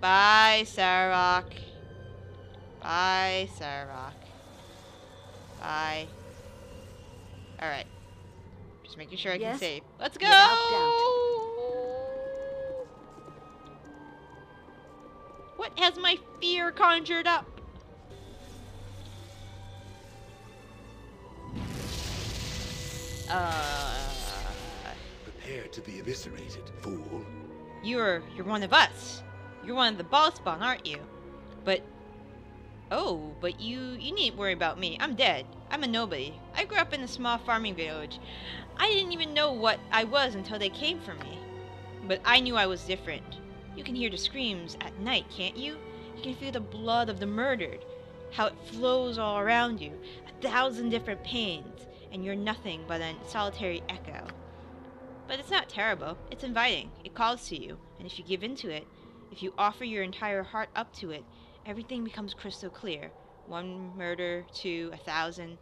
Bye, Sarok. Bye, Sarok. Bye. Alright. Just making sure I can save. Let's go! What has my fear conjured up? Prepare to be eviscerated, fool. You're one of us. You're one of the Bhaalspawn, aren't you? But but you needn't worry about me. I'm dead. I'm a nobody. I grew up in a small farming village. I didn't even know what I was until they came for me. But I knew I was different. You can hear the screams at night, can't you? You can feel the blood of the murdered, how it flows all around you, 1,000 different pains, and you're nothing but a solitary echo. But it's not terrible. It's inviting. It calls to you, and if you give in to it, if you offer your entire heart up to it, everything becomes crystal clear. 1 murder, 2, 1,000,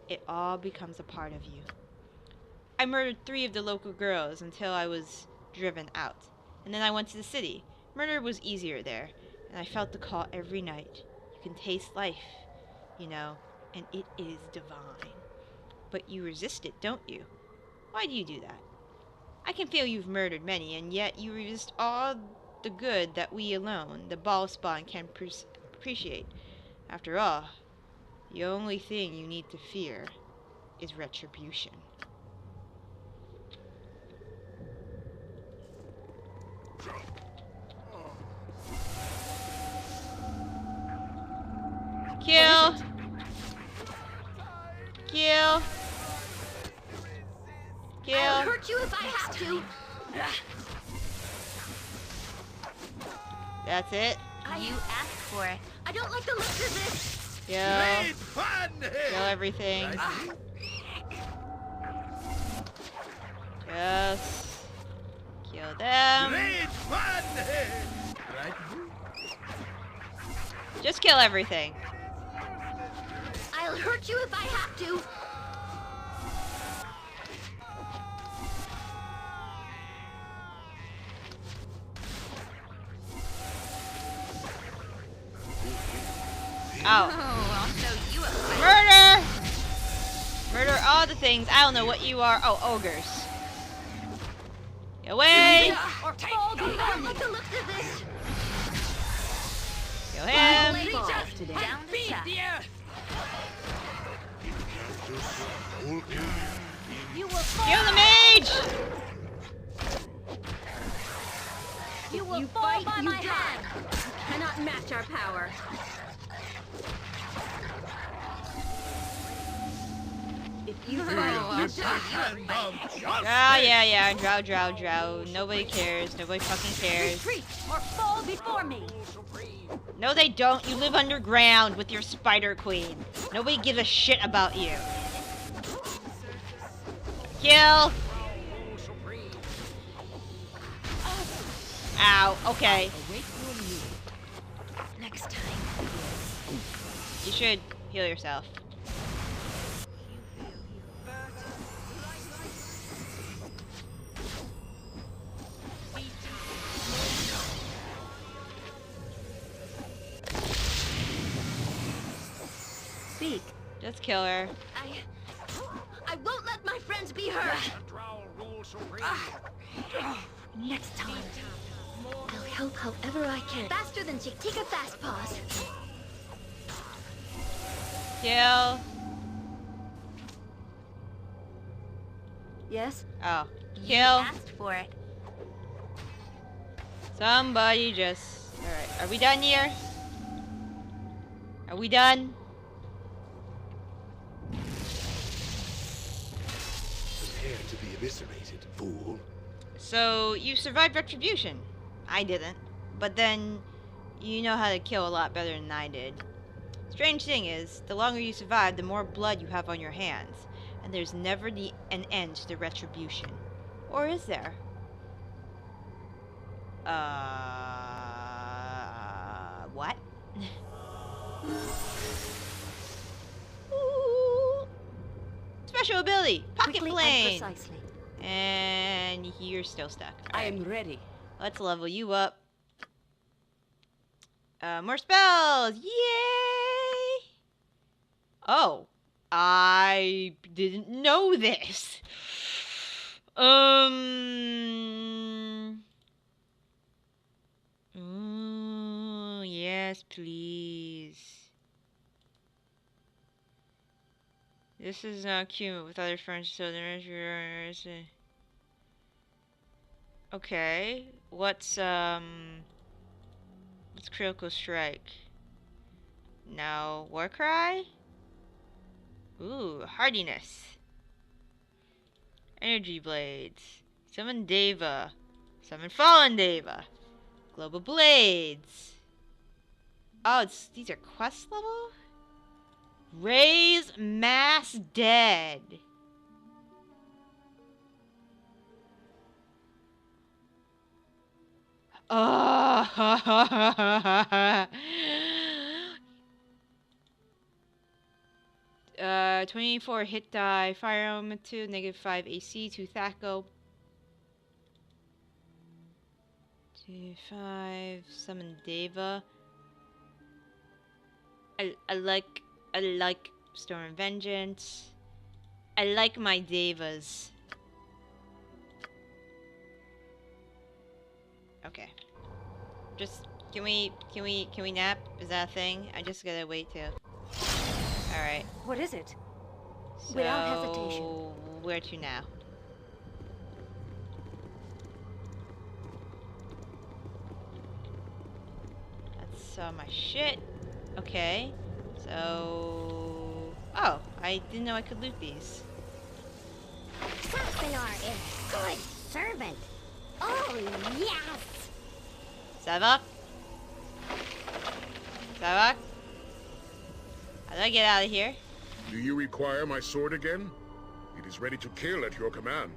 it all becomes a part of you. I murdered 3 of the local girls until I was driven out. And then I went to the city. Murder was easier there, and I felt the call every night. You can taste life, you know, and it is divine. But you resist it, don't you? Why do you do that? I can feel you've murdered many, and yet you resist all the good that we alone, the Bhaalspawn, can appreciate. After all, the only thing you need to fear is retribution. Kill! Kill! Kill! I'll hurt you if I have to! That's it. You asked for it. I don't like the looks of this! Kill everything. Just kill them. Just kill everything. I'll hurt you if I have to! Oh. I'll show you a fight. Murder! Murder all the things. I don't know what you are. Oh, ogres. Get away! Or fall before I don't like the looks of this! Kill him! Down the shaft. You will fall! Kill the mage! You will fall by my hand! You cannot match our power. If you fight, Yeah. Drow. Nobody cares. Nobody fucking cares. retreat or fall before me. No, they don't. You live underground with your spider queen. Nobody gives a shit about you. Kill! Ow, okay. Next time. You should heal yourself. Speak. Just kill her. I won't let my friends be hurt. Next time. I'll help however I can. Faster than Chick-Tika Fast Paws. Kill. Yes? Oh. You Kill. asked for it. Somebody just... Alright, are we done here? Are we done? Prepare to be eviscerated, fool. So, you survived retribution. I didn't. But then, you know how to kill a lot better than I did. Strange thing is, the longer you survive, the more blood you have on your hands. And there's never an end to the retribution. Or is there? What? Ooh. Special ability, pocket Quickly plane. and precisely. And you're still stuck. I am ready. Let's level you up. More spells! Yay! Oh, I didn't know this. Yes, please. This is not cute with other friends, so there's okay. What's critical strike? No, war cry? Ooh, hardiness. Energy blades. Summon Deva. Summon fallen Deva. Global blades. Oh, these are quest level? Raise mass dead. Oh. 24 hit die, fire element 2, -5 AC, 2 Thaco. 5 summon Deva. I like Storm and Vengeance. I like my Devas. Okay. Just can we nap? Is that a thing? I just gotta wait too. Alright. What is it? So, Without hesitation. Where to now? That's my shit. Okay. So... Oh, I didn't know I could loot these. Safinar is good servant. Oh, yes! Savak? Savak? How do I get out of here? Do you require my sword again? It is ready to kill at your command.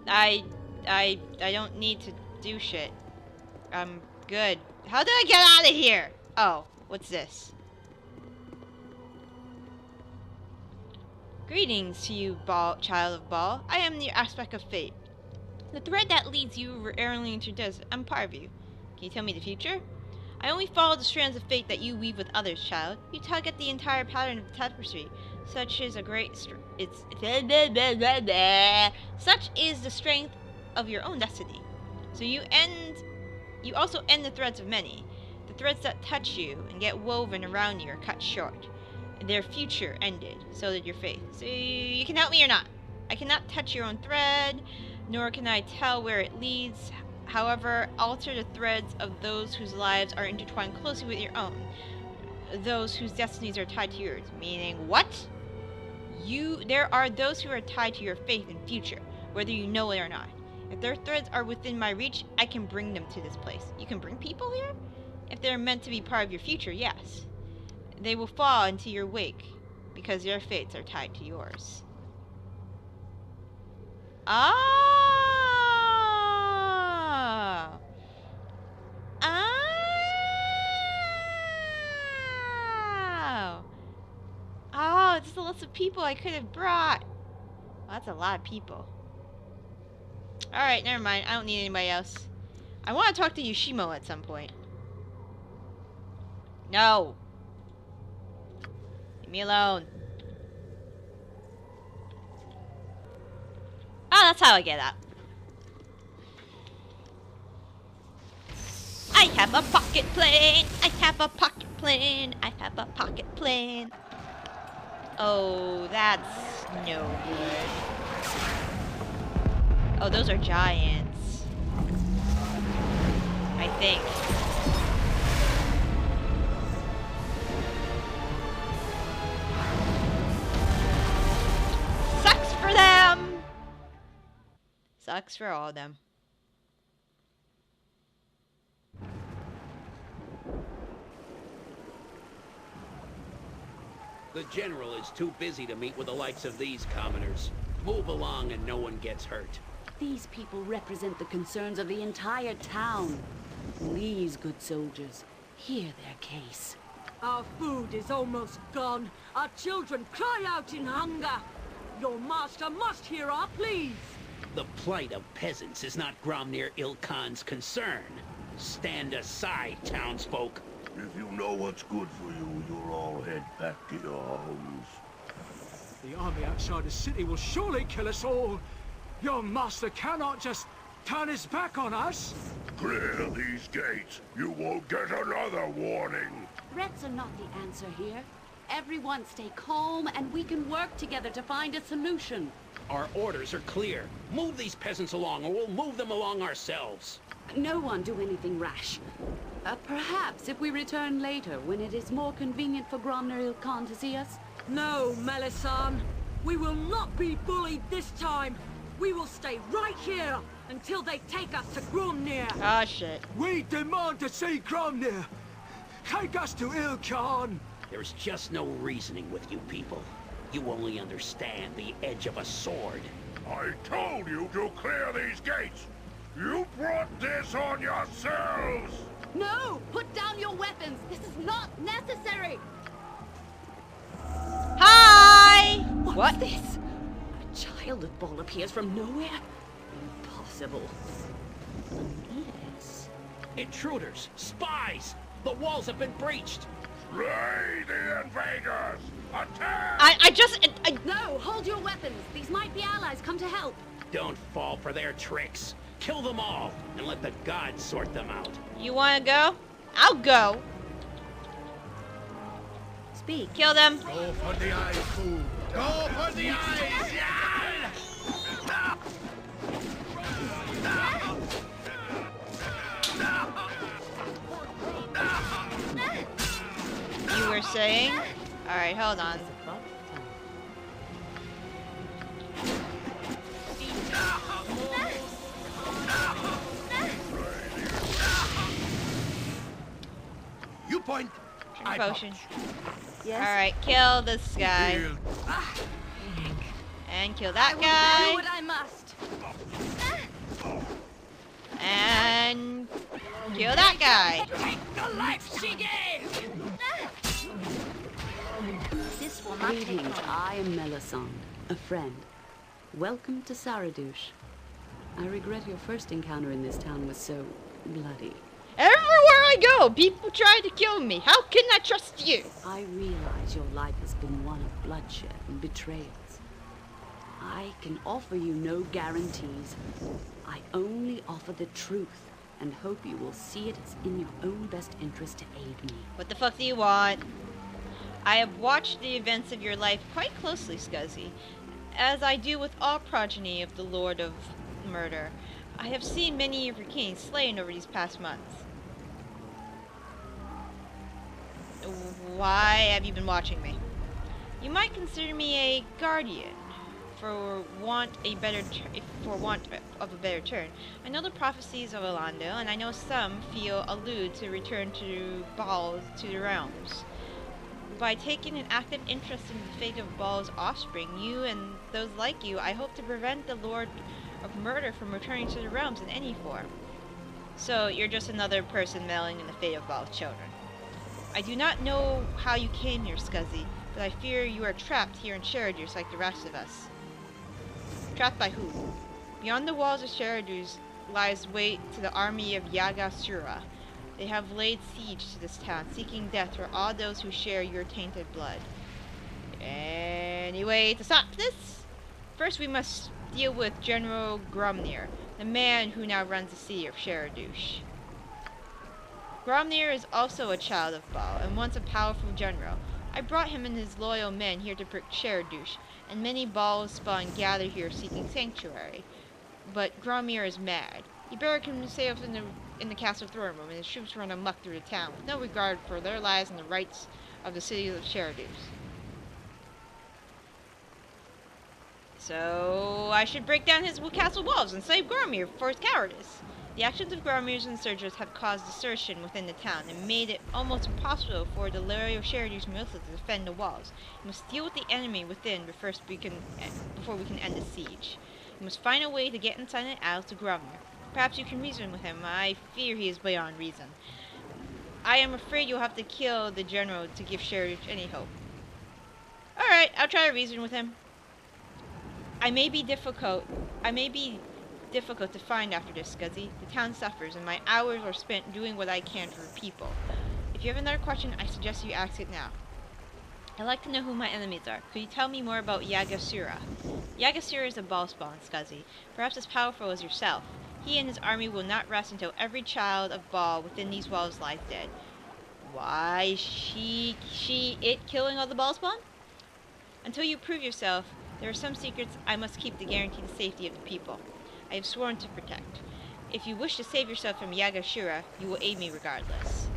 I don't need to do shit. I'm good. How do I get out of here? Oh, what's this? Greetings to you, child of Baal. I am the aspect of fate. The thread that leads you over Erling to desert. I'm part of you. Can you tell me the future? I only follow the strands of fate that you weave with others, child. You tug at the entire pattern of the tapestry. Such is a great such is the strength of your own destiny. So you also end the threads of many. The threads that touch you and get woven around you are cut short. Their future ended, so did your faith. So you can help me or not. I cannot touch your own thread, nor can I tell where it leads. However, alter the threads of those whose lives are intertwined closely with your own. Those whose destinies are tied to yours. Meaning what? There are those who are tied to your faith and future, whether you know it or not. If their threads are within my reach, I can bring them to this place. You can bring people here? If they're meant to be part of your future, yes. They will fall into your wake, because their fates are tied to yours. Ah! Oh! Oh, it's the list of people I could have brought. Well, that's a lot of people. Alright, never mind. I don't need anybody else. I want to talk to Yoshimo at some point. No! Leave me alone. Oh, that's how I get up. I have a pocket plane. I have a pocket plane. I have a pocket plane. Oh, that's no good. Oh, those are giants. I think. Sucks for them! Sucks for all of them. The general is too busy to meet with the likes of these commoners. Move along and no one gets hurt. These people represent the concerns of the entire town. Please, good soldiers, hear their case. Our food is almost gone. Our children cry out in hunger. Your master must hear our pleas. The plight of peasants is not Gromnir Ilkhan's concern. Stand aside, townsfolk. If you know what's good for you, you'll all head back to your homes. The army outside the city will surely kill us all. Your master cannot just turn his back on us. Clear these gates. You won't get another warning. Threats are not the answer here. Everyone stay calm and we can work together to find a solution. Our orders are clear. Move these peasants along, or we'll move them along ourselves. No one do anything rash. Perhaps if we return later, when it is more convenient for Gromner Khan to see us. No, Melisande. We will not be bullied this time. We will stay right here until they take us to Gromner. Ah, shit. We demand to see Gromner. Take us to Il Khan. There's just no reasoning with you people. You only understand the edge of a sword. I told you to clear these gates. You brought this on yourselves. No! Put down your weapons! This is not necessary! Hi! What's this? A child of Ball appears from nowhere? Impossible. Unless... Intruders! Spies! The walls have been breached! Slay the invaders! Attack! I No! Hold your weapons! These might be allies come to help! Don't fall for their tricks. Kill them all, and let the gods sort them out. You wanna go? I'll go. Speak. Kill them. Go for the eyes, fool! Go for the eyes! You were saying? Alright, hold on. You point! I Potion. Yes? Alright, kill this guy. Heal. And kill that Do guy. what I must. And kill that guy. The life she gave! This will not take Greetings, long. I am Melisande, a friend. Welcome to Saradush. I regret your first encounter in this town was so bloody. Everywhere I go, people try to kill me. How can I trust you? I realize your life has been one of bloodshed and betrayals. I can offer you no guarantees. I only offer the truth and hope you will see it as in your own best interest to aid me. What the fuck do you want? I have watched the events of your life quite closely, Scuzzy, as I do with all progeny of the Lord of Murder. I have seen many of your kings slain over these past months. Why have you been watching me? You might consider me a guardian, for want of a better term. I know the prophecies of Orlando, and I know some feel allude to return to Baal to the realms. By taking an active interest in the fate of Baal's offspring, you and those like you, I hope to prevent the Lord of Murder from returning to the realms in any form. So, you're just another person meddling in the fate of Baal's children. I do not know how you came here, Scuzzy, but I fear you are trapped here in Sheridush like the rest of us. Trapped by who? Beyond the walls of Sheridush lies wait to the army of Yagasura. They have laid siege to this town, seeking death for all those who share your tainted blood. Anyway, to stop this, first we must deal with General Gromner, the man who now runs the city of Sheridush. Gromner is also a child of Baal, and once a powerful general. I brought him and his loyal men here to protect Sheridush, and many Bhaalspawn gather here seeking sanctuary. But Gromner is mad. He barricaded himself in the castle throne room, and his troops run amok through the town, with no regard for their lives and the rights of the city of Sheridush. So, I should break down his castle walls and save Gromner for his cowardice. The actions of Gromner's insurgents have caused desertion within the town and made it almost impossible for the loyal Sheridush militia to defend the walls. We must deal with the enemy within before we can end the siege. We must find a way to get inside and out to Gromner. Perhaps you can reason with him. I fear he is beyond reason. I am afraid you'll have to kill the general to give Sheridush any hope. Alright, I'll try to reason with him. I may be difficult to find after this, Scuzzy. The town suffers, and my hours are spent doing what I can for people. If you have another question, I suggest you ask it now. I'd like to know who my enemies are. Could you tell me more about Yagasura? Yagasura is a Bhaalspawn, Scuzzy, perhaps as powerful as yourself. He and his army will not rest until every child of Baal within these walls lies dead. Why it killing all the Bhaalspawn? Until you prove yourself, there are some secrets I must keep to guarantee the safety of the people. I have sworn to protect. If you wish to save yourself from Yagashira, you will aid me regardless.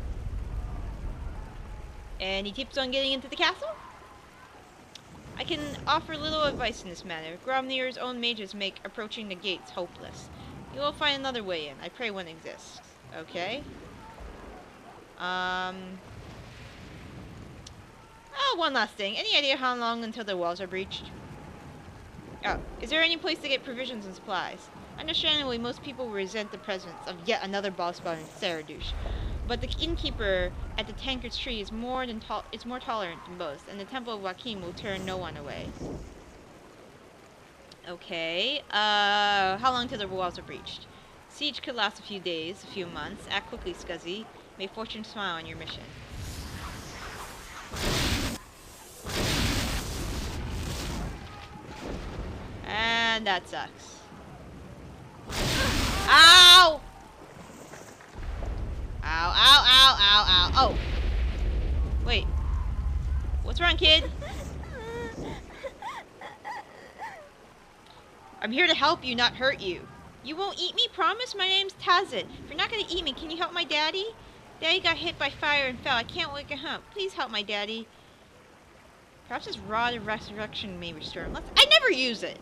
Any tips on getting into the castle? I can offer little advice in this matter. Gromnir's own mages make approaching the gates hopeless. You will find another way in. I pray one exists. Okay. Oh, one last thing. Any idea how long until the walls are breached? Oh, is there any place to get provisions and supplies? Understandably, most people resent the presence of yet another Bhaalspawn in Saradush. But the innkeeper at the Tankard's Tree is more tolerant than most, and the Temple of Joachim will turn no one away. Okay, how long till the walls are breached? Siege could last a few days, a few months. Act quickly, Scuzzy. May fortune smile on your mission. And that sucks. Ow! Ow, ow, ow, ow, ow. Oh! Wait. What's wrong, kid? I'm here to help you, not hurt you. You won't eat me, promise? My name's Tazit. If you're not gonna eat me, can you help my daddy? Daddy got hit by fire and fell. I can't wake him up. Please help my daddy. Perhaps his rod of resurrection may restore him. I never use it!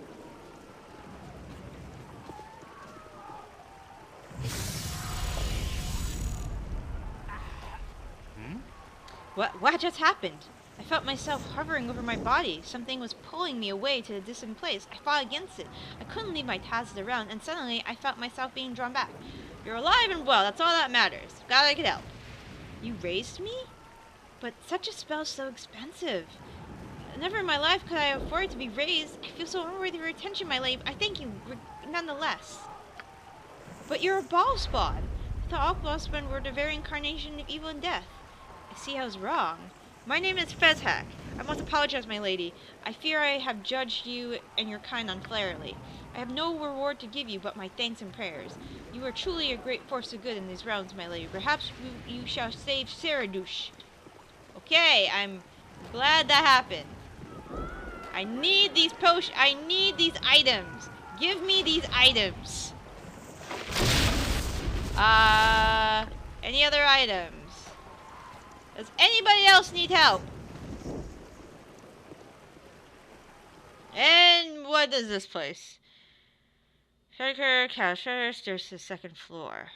What just happened? I felt myself hovering over my body. Something was pulling me away to a distant place. I fought against it. I couldn't leave my Tazit around, and suddenly I felt myself being drawn back. You're alive and well, that's all that matters. Glad I could help. You raised me? But such a spell's so expensive. Never in my life could I afford to be raised. I feel so unworthy of your attention, my lady. I thank you nonetheless. But you're a Bhaalspawn. I thought all Bhaalspawn were the very incarnation of evil and death. I see I was wrong. My name is Fezhak. I must apologize, my lady. I fear I have judged you and your kind unfairly. I have no reward to give you but my thanks and prayers. You are truly a great force of good in these realms, my lady. Perhaps you shall save Saradush. Okay, I'm glad that happened. I need these I need these items. Give me these items. Any other items? Does anybody else need help? And what is this place? Shaker, cashier, stairs to the second floor.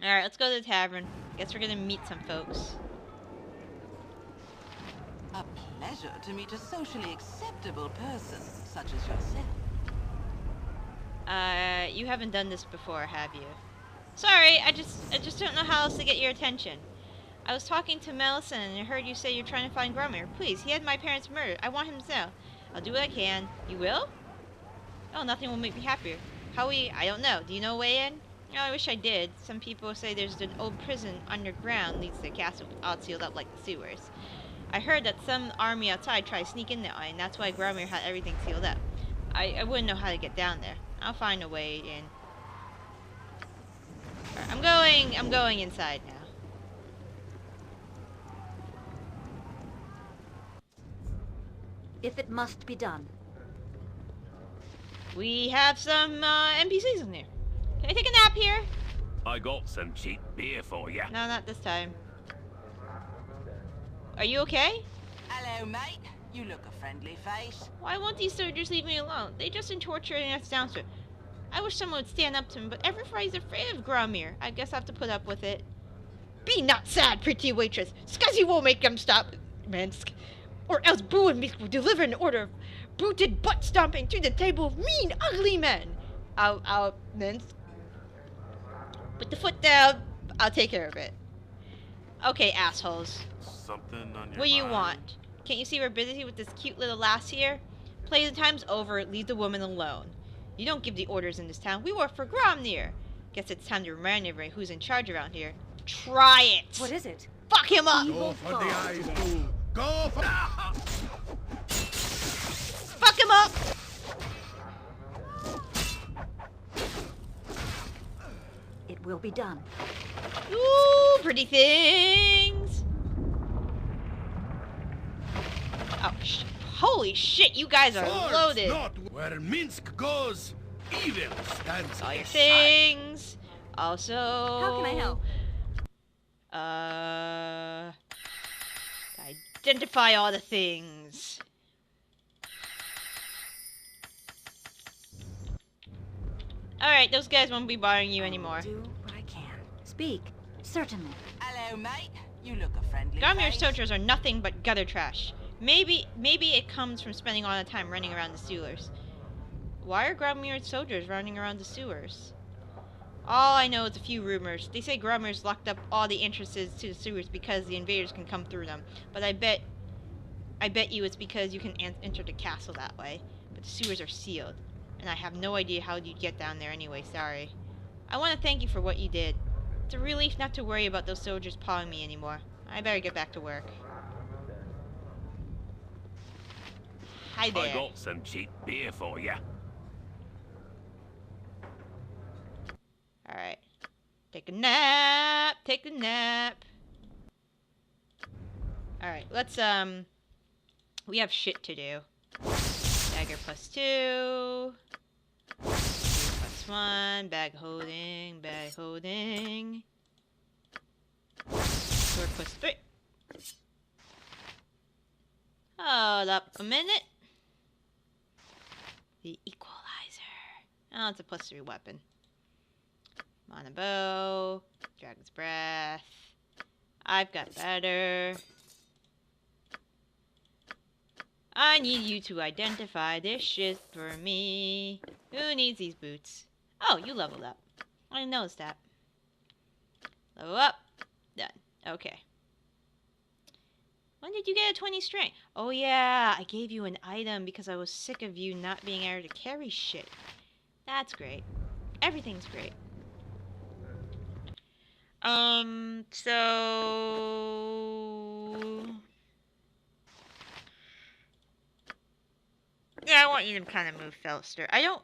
Alright, let's go to the tavern. Guess we're gonna meet some folks. A pleasure to meet a socially acceptable person such as yourself. You haven't done this before, have you? Sorry, I just don't know how else to get your attention. I was talking to Melisande and I heard you say you're trying to find Gromir. Please, he had my parents murdered. I want him to know. I'll do what I can. You will? Oh, nothing will make me happier. I don't know. Do you know a way in? Oh, I wish I did. Some people say there's an old prison underground leads to the castle, all sealed up like the sewers. I heard that some army outside tried to sneak in that way, and that's why Gromir had everything sealed up. I wouldn't know how to get down there. I'll find a way in. Right, I'm going inside now. If it must be done. We have some NPCs in here. Can I take a nap here? I got some cheap beer for you. No, not this time. Are you okay? Hello, mate. You look a friendly face. Why won't these soldiers leave me alone? They just been torturing us downstairs. I wish someone would stand up to me, but everybody's afraid of Gromir. I guess I have to put up with it. Be not sad, pretty waitress. Scuzzy will make them stop, Minsk. Or else Boo and Minsk will deliver an order of booted butt stomping to the table of mean, ugly men. I'll, Minsk. Put the foot down. I'll take care of it. Okay, assholes. Something on your What do you mind? want? Can't you see we're busy with this cute little lass here? Playtime's over. Leave the woman alone. You don't give the orders in this town. We work for Gromnir. Guess it's time to remind everyone who's in charge around here. Try it! What is it? Fuck him up! Go for the eyes, fool. Go for... Fuck him up! It will be done. Ooh, pretty things! Oh, holy shit, you guys are loaded! Not where Minsk goes, evil stands aside. Things! Also... How can I help? Identify all the things. Alright, those guys won't be bothering you anymore. I'll do what I can. Speak. Certainly. Hello, mate. You look a friendly Gromnir face. soldiers are nothing but gutter trash. Maybe it comes from spending all the time running around the sewers. Why are Gromnir soldiers running around the sewers? All I know is a few rumors. They say Grommir's locked up all the entrances to the sewers because the invaders can come through them. But I bet you it's because you can enter the castle that way. But the sewers are sealed. And I have no idea how you'd get down there anyway, sorry. I want to thank you for what you did. It's a relief not to worry about those soldiers pawing me anymore. I better get back to work. Hi there. I got some cheap beer for you. Alright. Take a nap. Take a nap. Alright, let's, we have shit to do. Dagger +2. +1. Bag holding. Bag holding. Sword +3. Hold up a minute. The equalizer. Oh, it's a +3 weapon. Mana bow. Dragon's breath. I've got better. I need you to identify this shit for me. Who needs these boots? Oh, you leveled up. I didn't notice that. Level up. Done. Okay. When did you get a 20 strength? Oh yeah, I gave you an item because I was sick of you not being able to carry shit. That's great. Everything's great. So... yeah, I want you to kind of move Felster. I don't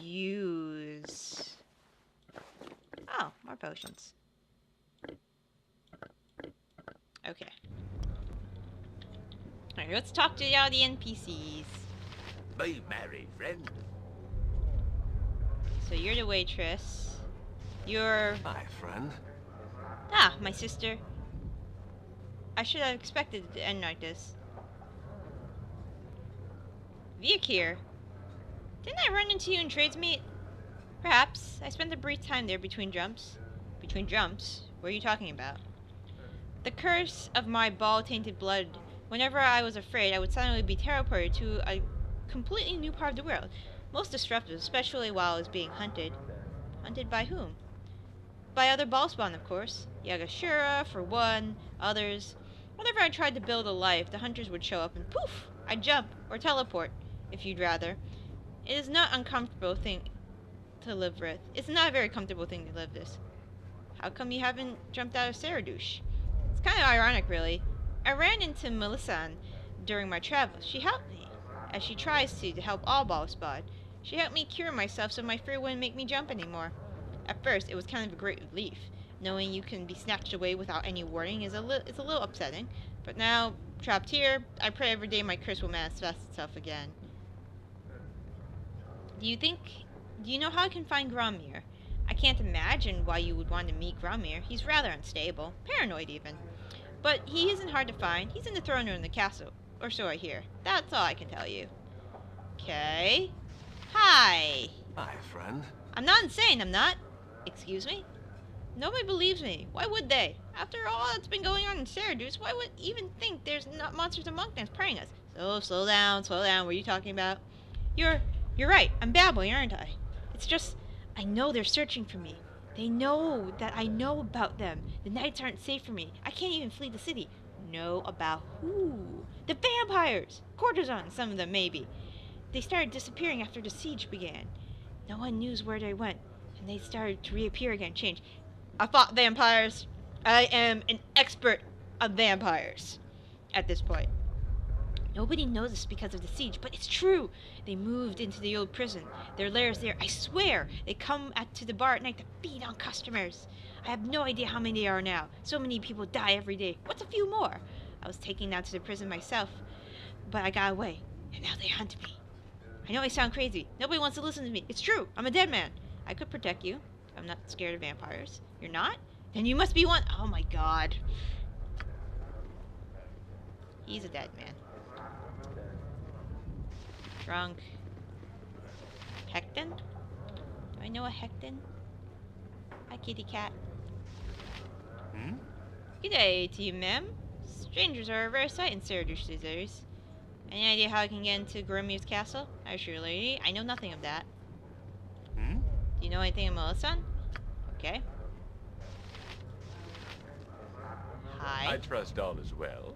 use... oh, more potions. Okay. Alright, let's talk to all the NPCs. Be merry, friend. So you're the waitress. You're... My friend. ah, my sister. I should have expected it to end like this. Viakir. Didn't I run into you in Tradesmeet? Perhaps. I spent a brief time there between jumps. Between jumps? What are you talking about? The curse of my ball-tainted blood. Whenever I was afraid, I would suddenly be teleported to a completely new part of the world. Most disruptive, especially while I was being hunted. Hunted by whom? By other Bhaalspawn, of course. Yagashura, for one, others. Whenever I tried to build a life, the hunters would show up and poof! I'd jump, or teleport, if you'd rather. It is not an uncomfortable thing to live with. It's not a very comfortable thing to live this. How come you haven't jumped out of Saradush? It's kind of ironic, really. I ran into Melissan during my travels. She helped me, as she tries to help all Bhaalspawn. She helped me cure myself so my fear wouldn't make me jump anymore. At first, it was kind of a great relief. Knowing you can be snatched away without any warning is a little upsetting. But now, trapped here, I pray every day my curse will manifest itself again. Do you know how I can find Gromnir? I can't imagine why you would want to meet Gromnir. He's rather unstable, paranoid even. But he isn't hard to find. He's in the throne room in the castle, or so I hear. That's all I can tell you. Okay. Hi. My friend. I'm not insane, I'm not. Excuse me? Nobody believes me. Why would they? After all that's been going on in Saradush, why would even think there's not monsters among them preying us? So, slow down, slow down. What are you talking about? You're right. I'm babbling, aren't I? It's just, I know they're searching for me. They know that I know about them. The nights aren't safe for me. I can't even flee the city. Know about who? The vampires! Courtesans, some of them maybe. they started disappearing after the siege began. No one knew where they went, and they started to reappear again, change. I fought vampires. I am an expert on vampires at this point. Nobody knows this because of the siege, but it's true. They moved into the old prison. Their lairs there, I swear. They come to the bar at night to feed on customers. I have no idea how many there are now. So many people die every day. What's a few more? I was taken down to the prison myself, but I got away, and now they hunt me. I know I sound crazy. Nobody wants to listen to me. It's true. I'm a dead man. I could protect you. I'm not scared of vampires. You're not? Then you must be one. Oh my god. He's a dead man. Drunk. Hecton? Do I know a Hecton? Hi, kitty cat. G'day to you, ma'am. Strangers are a rare sight in Saradush these days. Any idea how I can get into Goromir's castle? I assure you, lady, I know nothing of that. Do you know anything of Melissan? Okay. Hi. I trust all is well.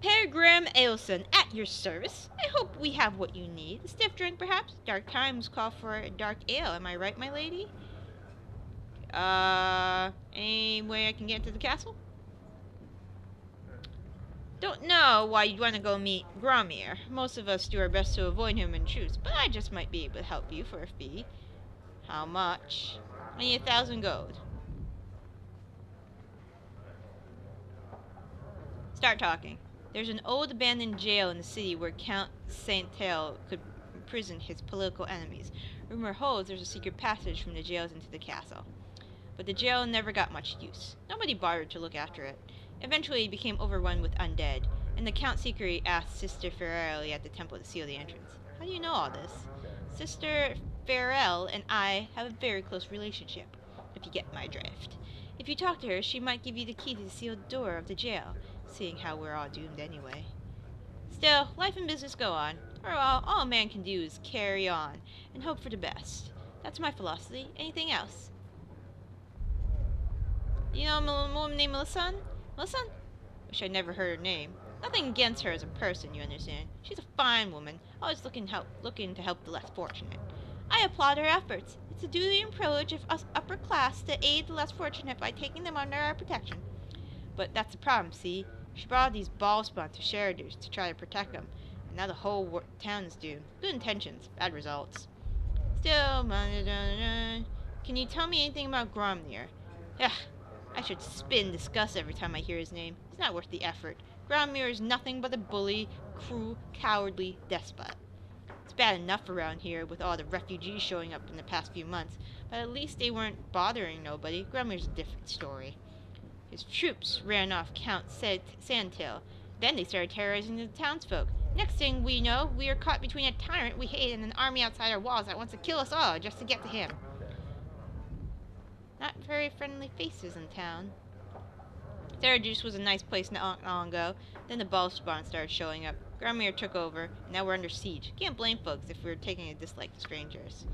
Peregrine Ailson, at your service. I hope we have what you need. A stiff drink, perhaps? Dark times call for a dark ale. Am I right, my lady? Any way I can get into the castle? Don't know why you'd want to go meet Gromir. Most of us do our best to avoid him in truth, but I just might be able to help you for a fee. How much? I need 1,000 gold. Start talking. There's an old abandoned jail in the city where Count Saint-Tail could imprison his political enemies. Rumor holds there's a secret passage from the jails into the castle. But the jail never got much use. Nobody bothered to look after it. Eventually it became overrun with undead, and the Count secretly asked Sister Farrell at the temple to seal the entrance. How do you know all this? Sister Farrell and I have a very close relationship, if you get my drift. If you talk to her, she might give you the key to the sealed door of the jail, seeing how we're all doomed anyway. Still, life and business go on. Or all a man can do is carry on, and hope for the best. That's my philosophy. Anything else? You know a woman named Melissan? Melissan? Wish I'd never heard her name. Nothing against her as a person, you understand. She's a fine woman, always looking to help the less fortunate. I applaud her efforts. It's a duty and privilege of us upper class to aid the less fortunate by taking them under our protection. But that's the problem, see? She brought these Bhaalspawn to Saradush to try to protect them, and now the whole town is doomed. Good intentions, bad results. Still, can you tell me anything about Gromir? Ugh, I should spit in disgust every time I hear his name. It's not worth the effort. Gromir is nothing but a bully, cruel, cowardly despot. It's bad enough around here with all the refugees showing up in the past few months, but at least they weren't bothering nobody. Gromir's a different story. His troops ran off Count Sandtail. Then they started terrorizing the townsfolk. Next thing we know, we are caught between a tyrant we hate and an army outside our walls that wants to kill us all just to get to him. Not very friendly faces in town. Saradush was a nice place not long ago. Then the Bhaalspawn started showing up. Gromir took over, and now we're under siege. Can't blame folks if we're taking a dislike to strangers.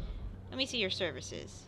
Let me see your services.